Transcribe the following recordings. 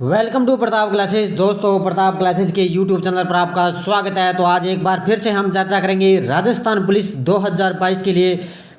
Welcome to Pratap classes. दोस्तों, Pratap classes के YouTube channel पर आपका स्वागत है। तो आज एक बार फिर से हम चर्चा करेंगे राजस्थान पुलिस 2022 के लिए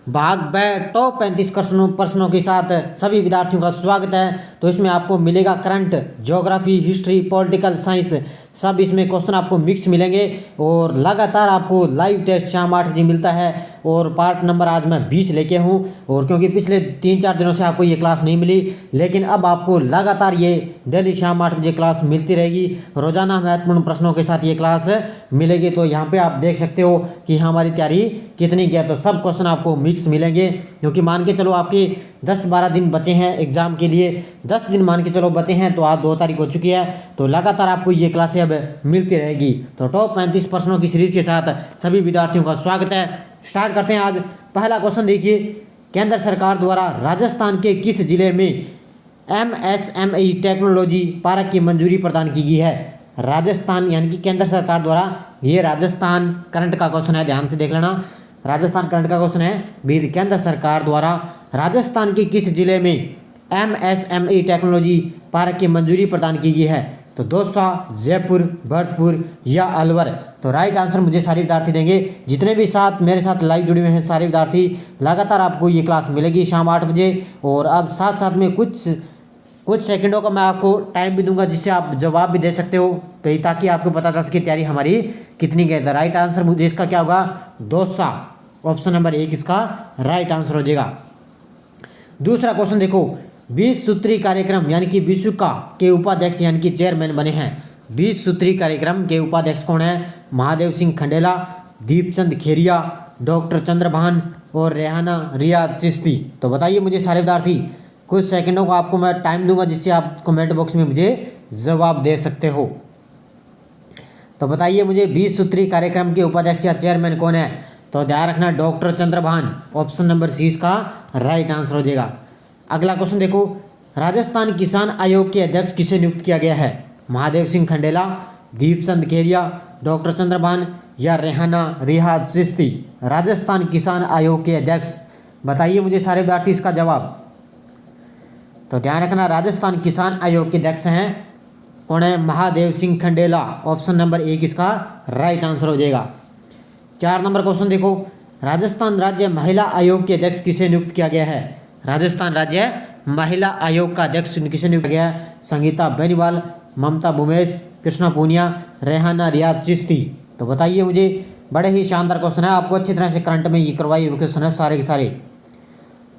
भाग ब टॉप 35 प्रश्नों के साथ सभी विद्यार्थियों का स्वागत है। तो इसमें आपको मिलेगा current, geography, history, political science, सब इसमें क्वेश्चन आपको मिक्स मिलेंगे और लगातार आपको लाइव टेस्ट शाम 8 बजे मिलता है। और पार्ट नंबर आज मैं 20 लेके हूँ, और क्योंकि पिछले 3-4 दिनों से आपको ये क्लास नहीं मिली, लेकिन अब आपको लगातार ये डेली शाम 8 बजे क्लास मिलती रहेगी। रोजाना महत्वपूर्ण प्रश्नों के साथ ये क्लास मिलेगी। तो यहाँ पे आप देख सकते हो कि हमारी तैयारी कितनी की है। तो सब क्वेश्चन आपको मिक्स मिलेंगे, क्योंकि मान के चलो आपके 10-12 दिन बचे हैं एग्जाम के लिए। 10 दिन मान के चलो बचे हैं, तो आज 2 तारीख हो चुकी है। तो लगातार आपको ये क्लासें अब मिलती रहेगी। तो टॉप 35 प्रश्नों की सीरीज के साथ सभी विद्यार्थियों का स्वागत है। स्टार्ट करते हैं। आज पहला क्वेश्चन देखिए, केंद्र सरकार द्वारा राजस्थान के किस जिले में MSME टेक्नोलॉजी पार्क की मंजूरी प्रदान की गई है? राजस्थान यानी कि केंद्र सरकार द्वारा, ये राजस्थान करंट का क्वेश्चन है, ध्यान से देख लेना। राजस्थान करंट का क्वेश्चन है, भी केंद्र सरकार द्वारा राजस्थान के किस जिले में MSME टेक्नोलॉजी पार्क की मंजूरी प्रदान की गई है? तो दौसा, जयपुर, भरतपुर या अलवर। तो राइट आंसर मुझे सारे विद्यार्थी देंगे। जितने भी साथ मेरे साथ लाइव जुड़े हुए हैं सारे विद्यार्थी, लगातार आपको ये क्लास मिलेगी शाम 8 बजे। और अब साथ साथ में कुछ सेकंडों का मैं आपको टाइम भी दूंगा, जिससे आप जवाब भी दे सकते हो, ताकि आपको पता चल सके तैयारी हमारी कितनी गई। राइट आंसर मुझे इसका क्या होगा? दौसा। ऑप्शन नंबर 1 इसका राइट आंसर हो जाएगा। दूसरा क्वेश्चन देखो, 20 सूत्री कार्यक्रम यानी कि विश्व का के उपाध्यक्ष यानी कि चेयरमैन बने हैं। 20 सूत्री कार्यक्रम के उपाध्यक्ष कौन है? महादेव सिंह खंडेला, दीपचंद खेरिया, डॉक्टर चंद्रभान और रेहाना रियाज चिश्ती। तो बताइए मुझे सारे विद्यार्थी, कुछ सेकंडों का आपको मैं टाइम दूंगा, जिससे आप कमेंट बॉक्स में मुझे जवाब दे सकते हो। तो बताइए मुझे 20 सूत्री कार्यक्रम के उपाध्यक्ष या चेयरमैन कौन है? तो ध्यान रखना, doctor Chandrabhan. Option number C इसका राइट आंसर हो जाएगा। अगला क्वेश्चन देखो, राजस्थान किसान आयोग के अध्यक्ष किसे नियुक्त किया गया है? महादेव सिंह खंडेला, दीपचंद खेरिया, डॉक्टर चंद्रभान या रेहाना रियाज चिश्ती। राजस्थान किसान आयोग के अध्यक्ष, बताइए मुझे सारे विद्यार्थी इसका जवाब। तो ध्यान रखना, राजस्थान किसान आयोग के अध्यक्ष हैं कौन है? महादेव सिंह खंडेला। ऑप्शन नंबर 1 इसका राइट आंसर हो जाएगा। 4 नंबर क्वेश्चन देखो, राजस्थान राज्य महिला आयोग के अध्यक्ष किसे नियुक्त किया गया है? राजस्थान राज्य महिला आयोग का अध्यक्ष किसे नियुक्त किया गया है? संगीता बेनीवाल, ममता भूमेश, कृष्णा पूनिया, रेहाना रियाज चिश्ती। तो बताइए मुझे, बड़े ही शानदार क्वेश्चन है, आपको अच्छी तरह से करंट में ये करवाई हुए क्वेश्चन है सारे के सारे।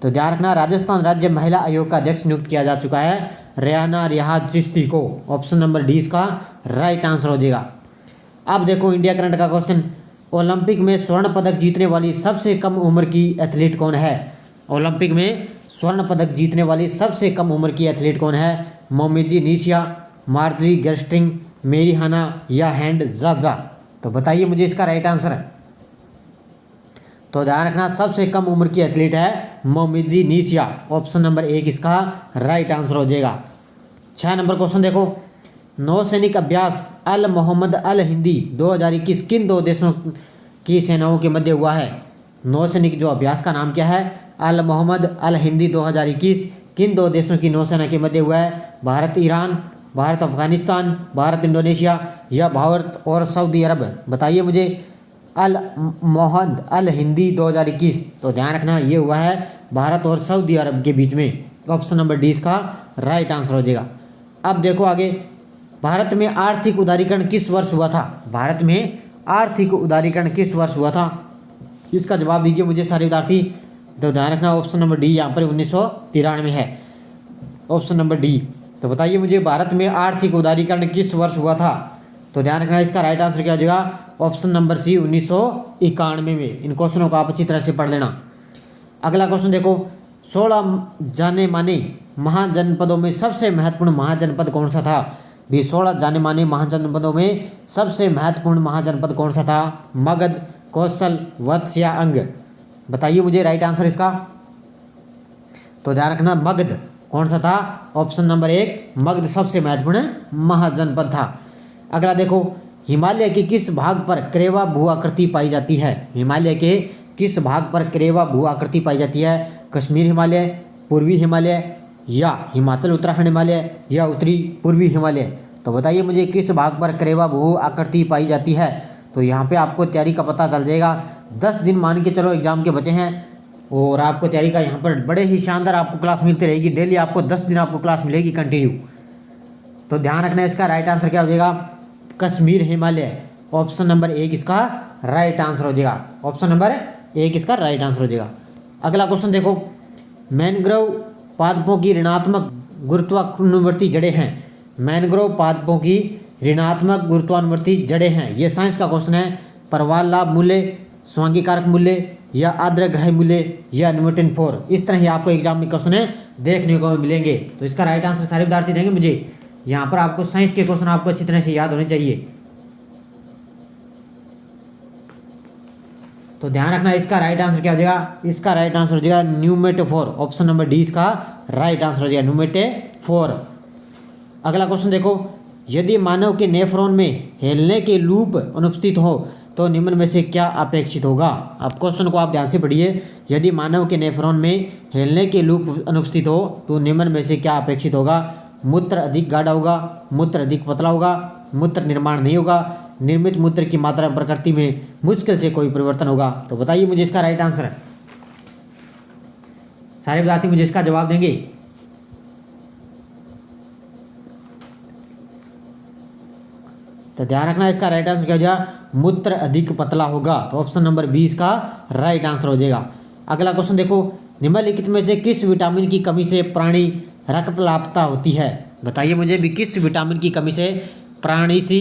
तो ध्यान रखना, राजस्थान राज्य महिला आयोग का अध्यक्ष नियुक्त किया जा चुका है रेहाना रियाज चिश्ती को। ऑप्शन नंबर डी इसका राइट आंसर हो जाएगा। अब देखो इंडिया करंट का क्वेश्चन, ओलंपिक में स्वर्ण पदक जीतने वाली सबसे कम उम्र की एथलीट कौन है? ओलंपिक में स्वर्ण पदक जीतने वाली सबसे कम उम्र की एथलीट कौन है? मोमिजी निशिया, मार्जरी गेस्टिंग, मेरी हाना या हैंड जाजा। तो बताइए मुझे इसका राइट आंसर है। तो ध्यान रखना, सबसे कम उम्र की एथलीट है मोमिजी निशिया। ऑप्शन नंबर 1 इसका राइट आंसर हो जाएगा। 6 नंबर क्वेश्चन देखो, नौसैनिक अभ्यास अल मोहम्मद अल हिंदी 2021 किन 2 देशों की सेनाओं के मध्य हुआ है? नौसैनिक जो अभ्यास का नाम क्या है? अल मोहम्मद अल हिंदी 2021 किन 2 देशों की नौसेना के मध्य हुआ है? भारत ईरान, भारत अफगानिस्तान, भारत इंडोनेशिया या भारत और सऊदी अरब। बताइए मुझे, अल मोहम्मद अल हिंदी 2021। तो ध्यान रखना, ये हुआ है भारत और सऊदी अरब के बीच में। ऑप्शन नंबर डी इसका राइट आंसर हो जाएगा। अब देखो आगे, भारत में आर्थिक उदारीकरण किस वर्ष हुआ था? भारत में आर्थिक उदारीकरण किस वर्ष हुआ था? इसका जवाब दीजिए मुझे सारे विद्यार्थी। तो ध्यान रखना, ऑप्शन नंबर डी यहाँ पर 1993 है। Option number D. तो बताइए मुझे, भारत में आर्थिक उदारीकरण किस वर्ष हुआ था? तो ध्यान रखना, इसका राइट आंसर क्या हो जाएगा? ऑप्शन नंबर सी 1991 में। इन क्वेश्चनों को आप अच्छी तरह से पढ़ लेना। अगला क्वेश्चन देखो, 16 जाने माने महाजनपदों में सबसे महत्वपूर्ण महाजनपद कौन सा था? भी 16 जाने माने महाजनपदों में सबसे महत्वपूर्ण महाजनपद कौन सा था? मगध, कौशल, वत्स या अंग। बताइए मुझे राइट आंसर इसका। तो ध्यान रखना, मगध कौन सा था? ऑप्शन नंबर 1 मगध सबसे महत्वपूर्ण महाजनपद था। अगला देखो, हिमालय के किस भाग पर करेवा भू आकृति पाई जाती है? हिमालय के किस भाग पर करेवा भू आकृति पाई जाती है? कश्मीर हिमालय, पूर्वी हिमालय, या हिमाचल उत्तराखंड हिमालय या उत्तरी पूर्वी हिमालय। तो बताइए मुझे किस भाग पर करेवा भू आकृति पाई जाती है। तो यहाँ पे आपको तैयारी का पता चल जाएगा। 10 दिन मान के चलो एग्जाम के बचे हैं और आपको तैयारी का यहाँ पर बड़े ही शानदार आपको क्लास मिलती रहेगी। डेली आपको 10 दिन आपको क्लास मिलेगी कंटिन्यू। तो ध्यान रखना इसका राइट आंसर क्या हो जाएगा, कश्मीर हिमालय। ऑप्शन नंबर 1 इसका राइट आंसर हो जाएगा। ऑप्शन नंबर 1 इसका राइट आंसर हो जाएगा। अगला क्वेश्चन देखो, मैनग्रोव पादपों की ऋणात्मक गुरुत्वानुवर्ती जड़ें हैं। मैनग्रोव पादपों की ऋणात्मक गुरुत्वानुवर्ती जड़ें हैं, ये साइंस का क्वेश्चन है। प्रवाल लाभ मूल्य, स्वांगी कारक मूल्य या आद्रग्राही मूल्य या न्यूटन 4। इस तरह ही आपको एग्जाम में क्वेश्चन देखने को मिलेंगे। तो इसका राइट आंसर सारे विद्यार्थी देंगे मुझे। यहाँ पर आपको साइंस के क्वेश्चन आपको अच्छी तरह से याद होने चाहिए। तो ध्यान रखना इसका राइट आंसर क्या हो जाएगा, इसका राइट आंसर हो जाएगा न्यूमेटोफोर। ऑप्शन नंबर डी इसका राइट आंसर हो जाएगा न्यूमेटोफोर। अगला क्वेश्चन देखो, यदि मानव के नेफ्रॉन में हिलने के लूप अनुपस्थित हो तो निम्न में से क्या अपेक्षित होगा। अब क्वेश्चन को आप ध्यान से पढ़िए। यदि मानव के नेफ्रॉन में हिलने के लूप अनुपस्थित हो तो निम्न में से क्या अपेक्षित होगा। मूत्र अधिक गाढ़ा होगा, मूत्र अधिक पतला होगा, मूत्र निर्माण नहीं होगा, निर्मित मूत्र की मात्रा प्रकृति में मुश्किल से कोई परिवर्तन होगा। तो बताइए मुझे इसका राइट आंसर। सारे विद्यार्थी मुझे इसका जवाब देंगे। तो ध्यान रखना इसका राइट आंसर क्या हो जाएगा, मूत्र अधिक पतला होगा। तो ऑप्शन नंबर 20 का राइट आंसर हो जाएगा। अगला क्वेश्चन देखो, निम्नलिखित में से किस विटामिन की कमी से प्राणी रक्तलापता होती है। बताइए मुझे भी किस विटामिन की कमी से प्राणी सी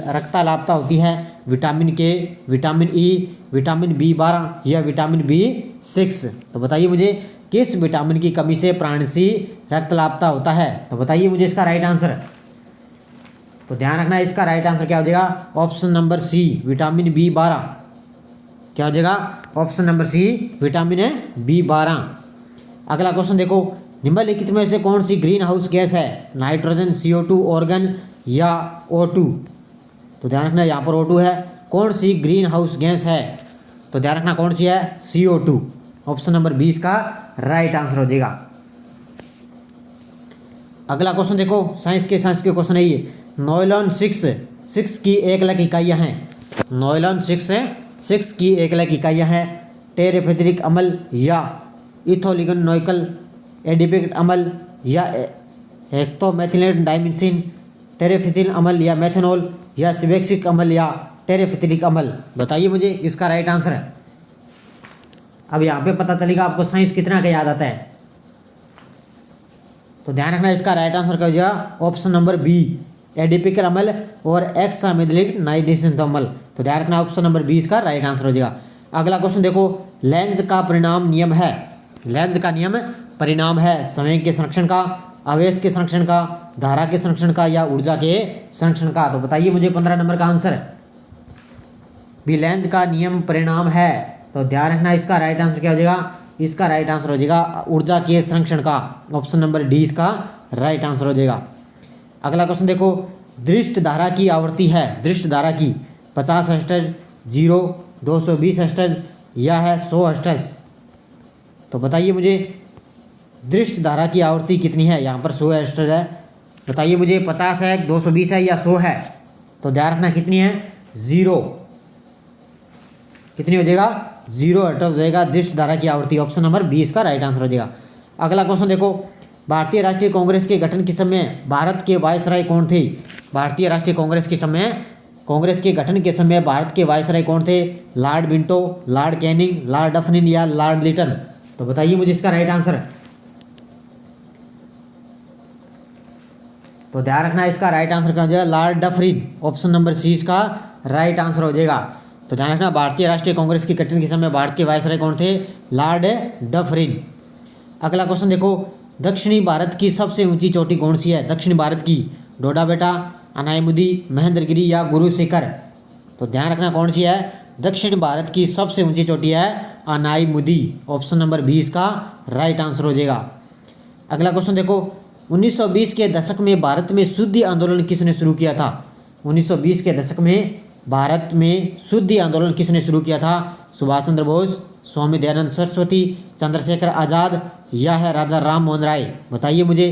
रक्तलापता होती है। विटामिन के, विटामिन ई, विटामिन B12 या विटामिन B6। तो बताइए मुझे किस विटामिन की कमी से प्राणी सी रक्तलापता होता है। तो बताइए मुझे इसका राइट आंसर। तो ध्यान रखना इसका राइट आंसर क्या हो जाएगा, option number C vitamin B12। क्या हो जाएगा, option number C vitamin B12। अगला क्वेश्चन देखो, निम्नलिखित में से कौन सी ग्रीन हाउस गैस है। नाइट्रोजन, CO2, ऑर्गन या O2। तो ध्यान रखना यहाँ पर O2 है। कौन सी ग्रीन हाउस गैस है। तो ध्यान रखना कौन सी है, CO2। ऑप्शन नंबर 20 का राइट आंसर हो जाएगा। अगला क्वेश्चन देखो, साइंस के क्वेश्चन है ये। नॉयलॉन 6 की एक लाख इकाइयाँ हैं। नॉयलॉन 6 की एक लाख इकाइयाँ हैं। टेरेफेथरिक अम्ल या इथोलिगोनोइकल एडिपिक अम्ल या हेक्टोमेथिलेट डाइमिसिन, टेरेफिथिल अम्ल या मेथनॉल या सिबेक्सिक अम्ल या टेरेफिथिलिक अम्ल। बताइए मुझे इसका राइट आंसर है। अब यहाँ पे पता चलेगा आपको साइंस कितना का याद आता है। तो ध्यान रखना इसका राइट आंसर क्या हो जाएगा, ऑप्शन नंबर बी एडिपिक अम्ल और एक्सामेथिलिक नाइट्रोजन अम्ल। तो ध्यान रखना ऑप्शन नंबर 20 का राइट आंसर हो जाएगा। अगला क्वेश्चन देखो, लेंज का परिणाम नियम है। लेंज का नियम परिणाम है संवेग के संरक्षण का, आवेश के संरक्षण का, धारा के संरक्षण का या ऊर्जा के संरक्षण का। तो बताइए मुझे 15 नंबर का आंसर। भी लेंज का नियम परिणाम है। तो ध्यान रखना इसका राइट आंसर क्या हो जाएगा, इसका राइट आंसर हो जाएगा ऊर्जा के संरक्षण का। ऑप्शन नंबर डी इसका राइट आंसर हो जाएगा। अगला क्वेश्चन देखो, दृष्ट धारा की आवृत्ति है, दृष्ट धारा की 50 हर्ट्ज, 0, 220 हर्ट्ज या है 100 हर्ट्ज। तो बताइए मुझे दृष्ट धारा की आवृत्ति कितनी है। यहाँ पर 100 हर्ट्ज है। बताइए मुझे 50 है, 220 है या 100 है। तो ध्यान रखना कितनी है, 0। कितनी हो जाएगा, 0 हर्ट्ज हो जाएगा दृष्ट धारा की आवृत्ति। ऑप्शन नंबर 20 का राइट आंसर हो जाएगा। अगला क्वेश्चन देखो, भारतीय राष्ट्रीय कांग्रेस के गठन के समय भारत के वायसराय कौन थे। भारतीय राष्ट्रीय कांग्रेस के गठन के समय भारत के वायसराय कौन थे। Lord Minto, Lord Canning, Lord Dufferin या लॉर्ड लिटन। तो बताइए मुझे इसका राइट आंसर। तो ध्यान रखना इसका राइट आंसर क्या हो जाएगा, Lord Dufferin. Option number C इसका राइट आंसर हो जाएगा। तो ध्यान रखना भारतीय राष्ट्रीय कांग्रेस के गठन के समय भारत के वायसराय कौन थे, लॉर्ड डफरिन। अगला क्वेश्चन देखो, दक्षिणी भारत की सबसे ऊंची चोटी कौन सी है। दक्षिण भारत की डोडा बेटा, अनायमुदी, महेंद्रगिरी या गुरु शिखर। तो ध्यान रखना कौन सी है, दक्षिण भारत की सबसे ऊंची चोटी है अनायमुदी। ऑप्शन नंबर 20 का राइट आंसर हो जाएगा। अगला क्वेश्चन देखो, 1920 के दशक में भारत में शुद्धि आंदोलन किसने शुरू किया था। 1920 के दशक में भारत में शुद्धि आंदोलन किसने शुरू किया था? सुभाष चंद्र बोस, स्वामी दयानंद सरस्वती, चंद्रशेखर आज़ाद या है राजा राम मोहन राय? बताइए मुझे,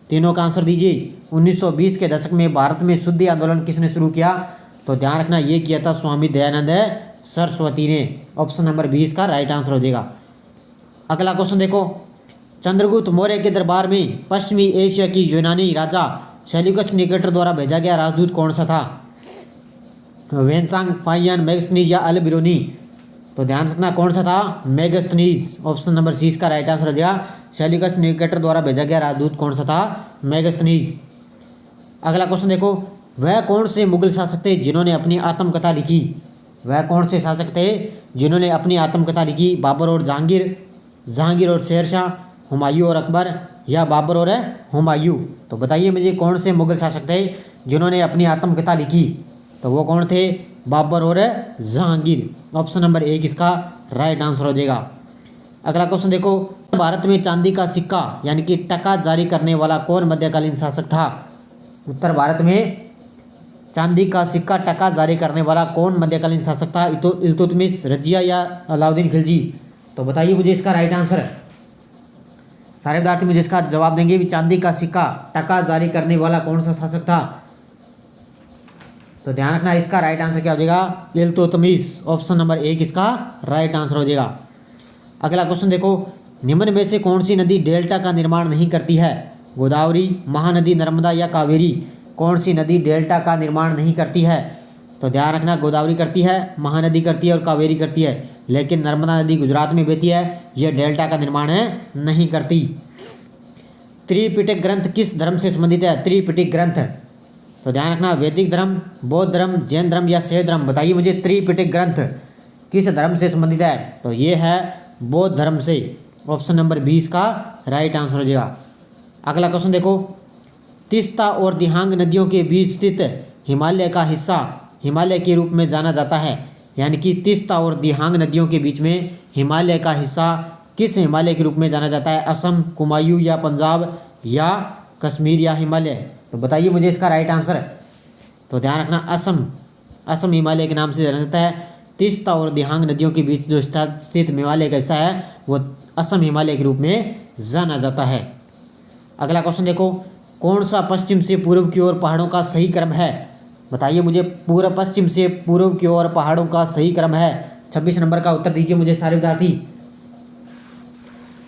तीनों का आंसर दीजिए। 1920 के दशक में भारत में शुद्धि आंदोलन किसने शुरू किया? तो ध्यान रखना, ये किया था स्वामी दयानंद सरस्वती ने। ऑप्शन नंबर 20 का राइट आंसर हो जाएगा। अगला क्वेश्चन देखो, चंद्रगुप्त मौर्य के दरबार में पश्चिमी एशिया की यूनानी राजा सेल्यूकस निकेटर द्वारा भेजा गया राजदूत कौन सा था? वेनसांग, फाहियान, मेगस्थनीज या अल बिरूनी? तो ध्यान रखना कौन सा था? मेगस्थनीज। ऑप्शन नंबर 30 का राइट आंसर हो जाएगा। सेल्यूकस निकेटर द्वारा भेजा गया राजदूत कौन सा था? मेगस्थनीज। अगला क्वेश्चन देखो, वह कौन से मुगल शासक थे जिन्होंने अपनी आत्मकथा लिखी? वह कौन से शासक थे जिन्होंने अपनी आत्मकथा लिखी? बाबर और जहांगीर, जहांगीर और शेरशाह, हुमायूं और अकबर या बाबर और हुमायूं? तो बताइए मुझे, कौन से मुगल शासक थे जिन्होंने अपनी आत्मकथा लिखी? तो वो कौन थे? बाबर और जहांगीर। ऑप्शन नंबर 1 इसका राइट आंसर हो जाएगा। अगला क्वेश्चन देखो, भारत में चांदी का सिक्का यानी कि टका जारी करने वाला कौन मध्यकालीन शासक था? उत्तर भारत में चांदी का सिक्का टका जारी करने वाला कौन मध्यकालीन शासक था? इल्तुतमिश, रजिया या अलाउद्दीन खिलजी? तो बताइए मुझे इसका राइट आंसर। सारे विद्यार्थी मुझे इसका जवाब देंगे भी चांदी का सिक्का टका जारी करने वाला कौन सा शासक था? तो ध्यान रखना, इसका राइट आंसर क्या हो जाएगा? इल्तुतमिश। ऑप्शन नंबर 1 इसका राइट आंसर हो जाएगा। अगला क्वेश्चन देखो, निम्न में से कौन सी नदी डेल्टा का निर्माण नहीं करती है? गोदावरी, महानदी, नर्मदा या कावेरी? कौन सी नदी डेल्टा का निर्माण नहीं करती है? तो ध्यान रखना, गोदावरी करती है, महानदी करती है और कावेरी करती है, लेकिन नर्मदा नदी गुजरात में बहती है, यह डेल्टा का निर्माण नहीं करती। त्रिपिटक ग्रंथ किस धर्म से संबंधित है? त्रिपिटक ग्रंथ, तो ध्यान रखना, वैदिक धर्म, बौद्ध धर्म, जैन धर्म या शैव धर्म? बताइए मुझे, त्रिपिटक ग्रंथ किस धर्म से संबंधित है? तो ये है बौद्ध धर्म से। ऑप्शन नंबर 20 का राइट आंसर हो जाएगा। अगला क्वेश्चन देखो, तीस्ता और दिहांग नदियों के बीच स्थित हिमालय का हिस्सा हिमालय के रूप में जाना जाता है, यानी कि तीस्ता और दिहांग नदियों के बीच में हिमालय का हिस्सा किस हिमालय के रूप में जाना जाता है? असम, कुमायूं या पंजाब या कश्मीर या हिमालय? तो बताइए मुझे इसका राइट आंसर। तो ध्यान रखना, असम, असम हिमालय के नाम से जाना जाता है। तीस्ता और दिहांग नदियों के बीच जो स्थित हिमालय का हिस्सा है वो असम हिमालय के रूप में जाना जाता है। अगला क्वेश्चन देखो, कौन सा पश्चिम से पूर्व की ओर पहाड़ों का सही क्रम है? बताइए मुझे, पूरा पश्चिम से पूर्व की ओर पहाड़ों का सही क्रम है। 26 नंबर का उत्तर दीजिए मुझे सारे विद्यार्थी,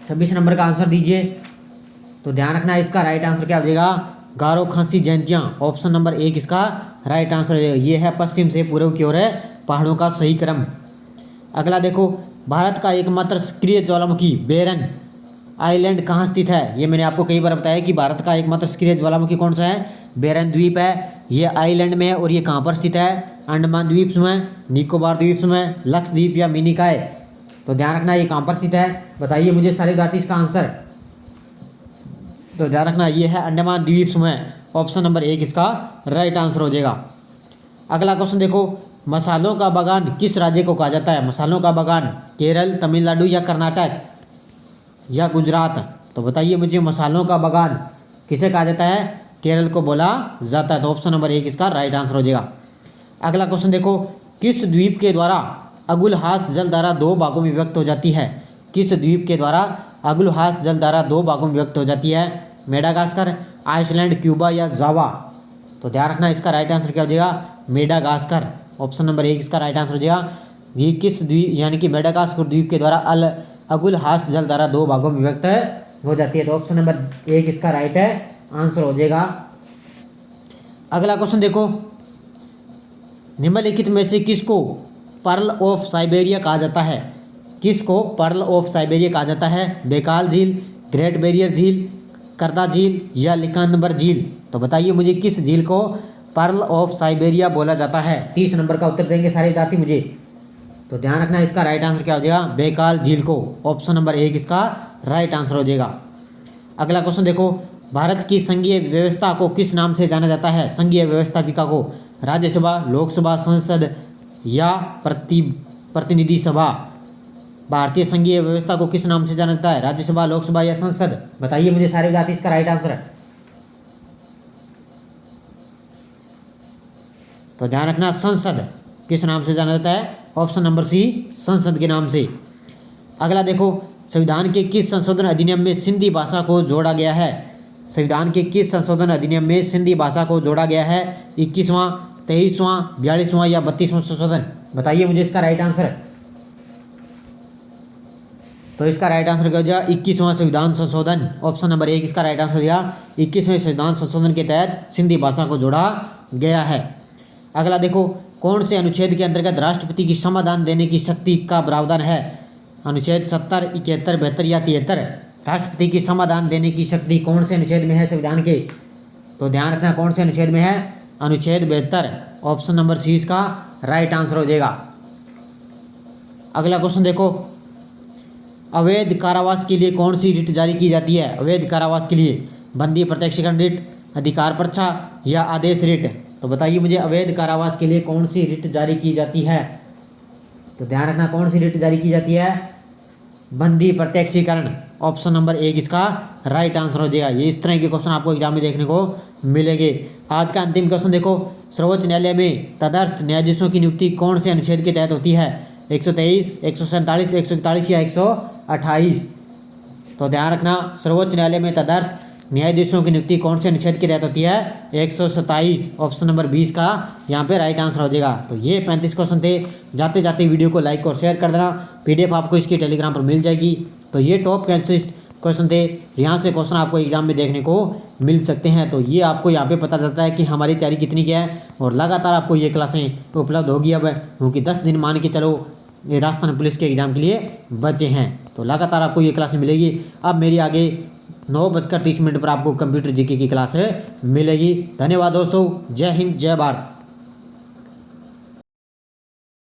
26 नंबर का आंसर दीजिए। तो ध्यान रखना, इसका राइट आंसर क्या हो जाएगा? गारो, खासी, जयंतियाँ? ऑप्शन नंबर 1 इसका राइट आंसर हो जाएगा। ये है पश्चिम से पूर्व की ओर है पहाड़ों का सही क्रम। अगला देखो, भारत का एकमात्र सक्रिय ज्वालामुखी बेरन आइलैंड कहाँ स्थित है? ये मैंने आपको कई बार बताया कि भारत का एकमात्र सक्रिय ज्वालामुखी कौन सा है? बेरन द्वीप है। ये आइलैंड में है और ये कहाँ पर स्थित है? अंडमान द्वीप समूह, निकोबार द्वीप समूह, लक्षद्वीप या मिनिकॉय? तो ध्यान रखना, ये कहाँ पर स्थित है? बताइए मुझे सारे विद्यार्थी इसका आंसर। तो ध्यान रखना, ये है अंडमान द्वीप समूह। ऑप्शन नंबर 1 इसका राइट आंसर हो जाएगा। अगला क्वेश्चन देखो, मसालों का बागान किस राज्य को कहा जाता है? मसालों का बागान केरल, तमिलनाडु या कर्नाटक या गुजरात? तो बताइए मुझे, मसालों का बागान किसे कहा जाता है? केरल को बोला जाता है। तो ऑप्शन नंबर 1 इसका राइट आंसर हो जाएगा। अगला क्वेश्चन देखो, किस द्वीप के द्वारा अगुलहास जलधारा 2 भागों में विभक्त हो जाती है? किस द्वीप के द्वारा अगुलहास जलधारा 2 भागों में विभक्त हो जाती है? मेडागास्कर, आइसलैंड, क्यूबा या जावा? तो ध्यान रखना, इसका राइट आंसर क्या हो जाएगा? मेडागास्कर। ऑप्शन नंबर 1 इसका राइट आंसर हो जाएगा। ये किस द्वीप यानी कि मेडागास्कर द्वीप के द्वारा अगुलहास जलधारा 2 भागों में विभक्त हो जाती है। तो ऑप्शन नंबर 1 इसका राइट है आंसर हो जाएगा। अगला क्वेश्चन देखो, निम्नलिखित में से किसको पर्ल ऑफ साइबेरिया कहा जाता है? किसको पर्ल ऑफ साइबेरिया कहा जाता है? बेकाल झील, ग्रेट बैरियर झील, करदा झील या लिकानबर झील? तो बताइए मुझे, किस झील को पर्ल ऑफ साइबेरिया बोला जाता है? 30 नंबर का उत्तर देंगे सारे विद्यार्थी मुझे। तो ध्यान रखना, इसका राइट आंसर क्या हो जाएगा? बेकाल झील को। ऑप्शन नंबर 1 इसका राइट आंसर हो जाएगा। अगला क्वेश्चन देखो, भारत की संघीय व्यवस्था को किस नाम से जाना जाता है? संघीय व्यवस्थापिका को राज्यसभा, लोकसभा, संसद या प्रतिनिधि सभा? भारतीय संघीय व्यवस्था को किस नाम से जाना जाता है? राज्यसभा, लोकसभा या संसद? बताइए मुझे सारे विद्यार्थी इसका राइट आंसर। तो ध्यान रखना, संसद किस नाम से जाना जाता है? ऑप्शन नंबर सी, संसद के नाम से। अगला देखो, संविधान के किस संशोधन अधिनियम में सिंधी भाषा को जोड़ा गया है? संविधान के किस संशोधन अधिनियम में सिंधी भाषा को जोड़ा गया है? 21वां, 23वां, 42वां या 32वां संशोधन? बताइए मुझे इसका राइट आंसर। तो इसका राइट आंसर क्या हो जाएगा? 21वां संविधान संशोधन। ऑप्शन नंबर 1 इसका राइट आंसर दिया। 21वें संविधान संशोधन के तहत सिंधी भाषा को जोड़ा गया है। अगला देखो, कौन से अनुच्छेद के अंतर्गत राष्ट्रपति की समाधान देने की शक्ति का प्रावधान है? अनुच्छेद 70, 71, 72 या 73? राष्ट्रपति की समाधान देने की शक्ति कौन से अनुच्छेद में है संविधान के? तो ध्यान रखना, कौन से अनुच्छेद में है? अनुच्छेद 72। ऑप्शन नंबर सी इसका राइट आंसर हो जाएगा। अगला क्वेश्चन देखो, अवैध कारावास के लिए कौन सी रिट जारी की जाती है? अवैध कारावास के लिए बंदी प्रत्यक्षीकरण रिट, अधिकार पर्चा या आदेश रिट? तो बताइए मुझे, अवैध कारावास के लिए कौन सी रिट जारी की जाती है? तो ध्यान रखना, कौन सी रिट जारी की जाती है? बंदी प्रत्यक्षीकरण। ऑप्शन नंबर 1 इसका राइट आंसर हो जाएगा। ये इस तरह के क्वेश्चन आपको एग्जाम में देखने को मिलेंगे। आज का अंतिम क्वेश्चन देखो, सर्वोच्च न्यायालय में तदर्थ न्यायाधीशों की नियुक्ति कौन से अनुच्छेद के तहत होती है? 123, 147, 141 या 128? तो ध्यान रखना, सर्वोच्च न्यायालय में तदर्थ न्यायाधीशों की नियुक्ति कौन से अनुच्छेद के तहत होती है? 127। ऑप्शन नंबर 20 का यहाँ पे राइट आंसर हो जाएगा। तो ये 35 क्वेश्चन थे। जाते जाते वीडियो को लाइक और शेयर कर देना। PDF आपको इसकी टेलीग्राम पर मिल जाएगी। तो ये टॉप 35 क्वेश्चन थे। यहाँ से क्वेश्चन आपको एग्जाम में देखने को मिल सकते हैं। तो ये आपको यहाँ पे पता चलता है कि हमारी तैयारी कितनी क्या है, और लगातार आपको ये क्लासें उपलब्ध होगी अब, क्योंकि 10 दिन मान के चलो ये राजस्थान पुलिस के एग्ज़ाम के लिए बचे हैं। तो लगातार आपको ये क्लासें मिलेगी। अब मेरी आगे 9:30 पर आपको कंप्यूटर जीके की क्लास मिलेगी। धन्यवाद दोस्तों। जय हिंद, जय भारत।